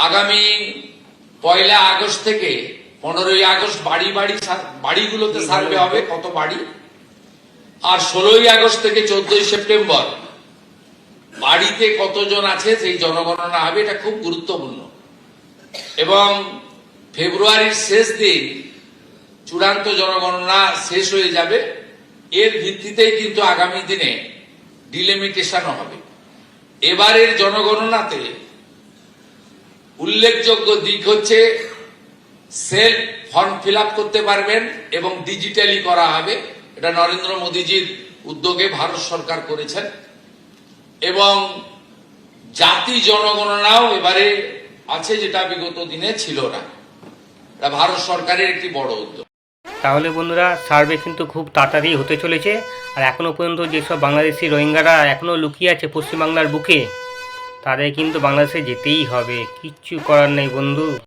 আগামী 1 আগস্ট থেকে 15 August বাড়িগুলোতে survey হবে, কত বাড়ি, আর 16 আগস্ট থেকে 14 সেপ্টেম্বর বাড়িতে কতজন আছে সেই জনগণনা হবে। এটা খুব গুরুত্বপূর্ণ। এবং ফেব্রুয়ারির শেষ দিন চূড়ান্ত জনগণনা শেষ হয়ে যাবে। এর ভিত্তিতেই কিন্তু আগামী দিনে ডিলিমিটেশনও হবে। এবারের জনগণনাতে উল্লেখযোগ্য দিক হচ্ছে সেলফ ফর্ম ফিল আপ করতে পারবেন এবং ডিজিটালি করা হবে। এটা নরেন্দ্র মোদীজির উদ্যোগে ভারত সরকার করেছেন। এবং জাতি জনগণনাও এবারে আছে, যেটা বিগত দিনে ছিল না। এটা ভারত সরকারের একটি বড় উদ্যোগ। তাহলে বন্ধুরা, সার্ভে কিন্তু খুব তাড়াতাড়ি হতে চলেছে। আর এখনও পর্যন্ত যেসব বাংলাদেশি রোহিঙ্গারা এখনও লুকিয়ে আছে পশ্চিমবাংলার বুকে, তাদের কিন্তু বাংলাদেশে যেতেই হবে, কিচ্ছু করার নেই বন্ধু।